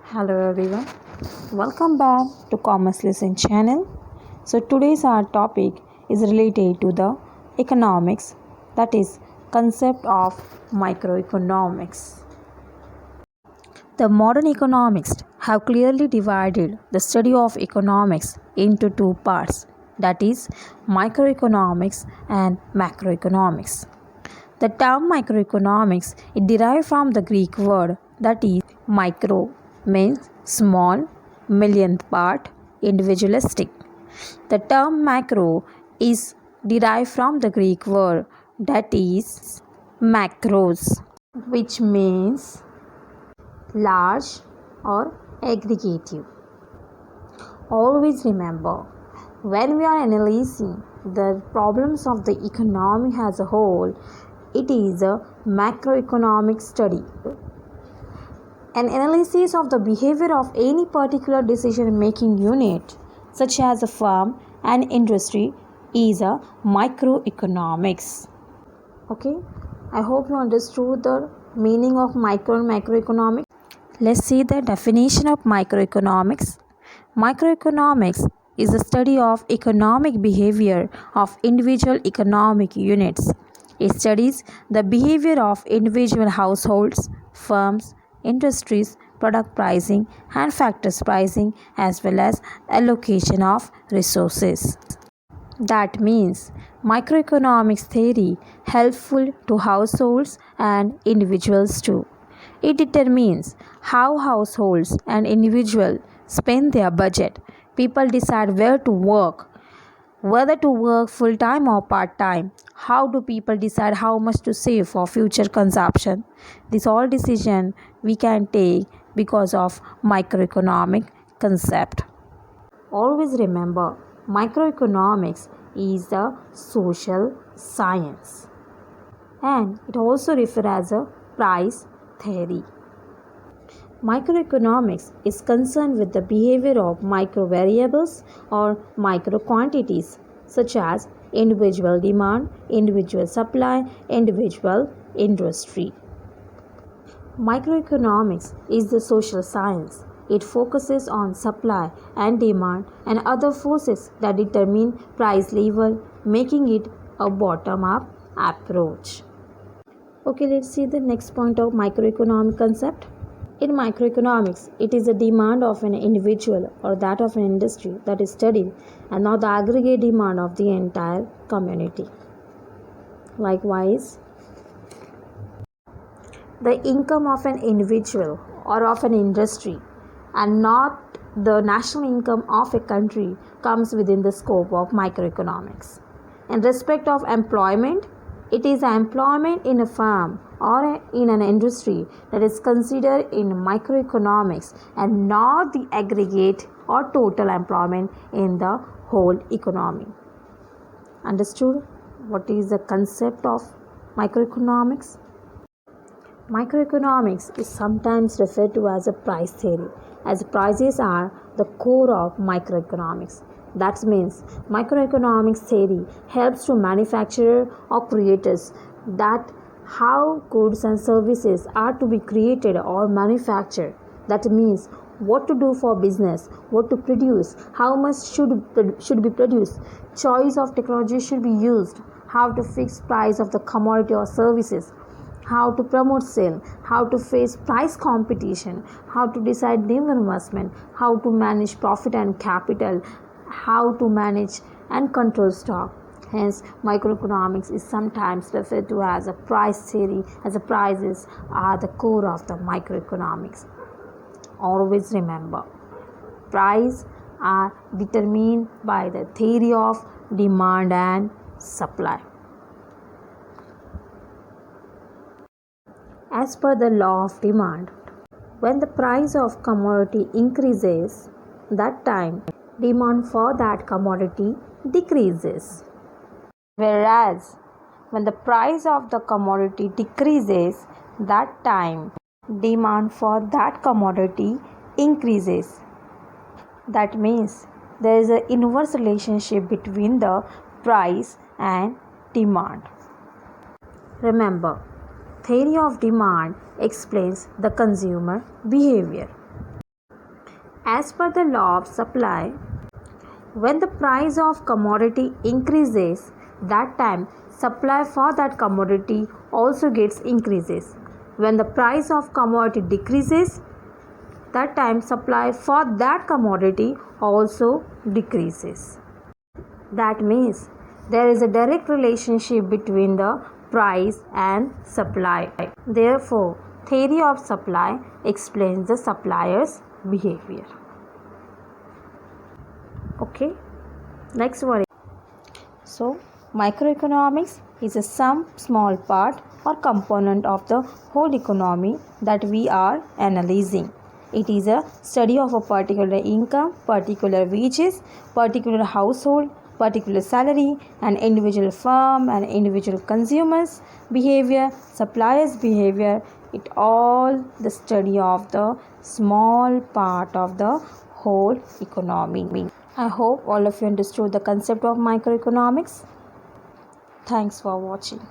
Hello everyone, welcome back to Commerce Lesson channel. So today's our topic is related to the economics, that is concept of microeconomics. The modern economists have clearly divided the study of economics into two parts, that is microeconomics and macroeconomics. The term microeconomics is derived from the Greek word that is micro means small, millionth part, individualistic. The term macro is derived from the Greek word that is macros, which means large or aggregative. Always remember, when we are analyzing the problems of the economy as a whole, it is a macroeconomic study. An analysis of the behavior of any particular decision-making unit, such as a firm and industry, is a microeconomics. Okay, I hope you understood the meaning of micro and macroeconomics. Let's see the definition of microeconomics. Microeconomics is the study of economic behavior of individual economic units. It studies the behavior of individual households, firms, industries, product pricing, and factors pricing, as well as allocation of resources. That means microeconomics theory helpful to households and individuals too. It determines how households and individuals spend their budget. People decide where to work, whether to work full time or part time. How do people decide how much to save for future consumption? These all decisions we can take because of microeconomic concept. Always remember, microeconomics is a social science and it also refers as a price theory. Microeconomics is concerned with the behavior of micro variables or micro quantities such as individual demand, individual supply, individual industry. Microeconomics is the social science. It focuses on supply and demand and other forces that determine price level, making it a bottom-up approach. Okay, let's see the next point of microeconomic concept. In microeconomics, it is the demand of an individual or that of an industry that is studied and not the aggregate demand of the entire community. Likewise, the income of an individual or of an industry and not the national income of a country comes within the scope of microeconomics. In respect of employment, it is employment in a firm or in an industry that is considered in microeconomics and not the aggregate or total employment in the whole economy. Understood what is the concept of microeconomics? Microeconomics is sometimes referred to as a price theory, as prices are the core of microeconomics. That means microeconomics theory helps to manufacturer or creators that how goods and services are to be created or manufactured. That means what to do for business, what to produce, how much should be produced, choice of technology should be used, how to fix price of the commodity or services, how to promote sale, how to face price competition, how to decide new investment, how to manage profit and capital, how to manage and control stock. Hence, microeconomics is sometimes referred to as a price theory, as the prices are the core of the microeconomics. Always remember, prices are determined by the theory of demand and supply. As per the law of demand, when the price of commodity increases, that time demand for that commodity decreases. Whereas when the price of the commodity decreases, that time demand for that commodity increases. That means there is an inverse relationship between the price and demand. Remember, theory of demand explains the consumer behavior. As per the law of supply, when the price of commodity increases, that time supply for that commodity also gets increases. When the price of commodity decreases, that time supply for that commodity also decreases. That means there is a direct relationship between the price and supply. Therefore, theory of supply explains the supplier's behavior. Okay, next one. So, microeconomics is some small part or component of the whole economy that we are analyzing. It is a study of a particular income, particular wages, particular household, particular salary, and individual firm and individual consumers' behavior, suppliers' behavior. It all the study of the small part of the whole economy. I hope all of you understood the concept of microeconomics. Thanks for watching.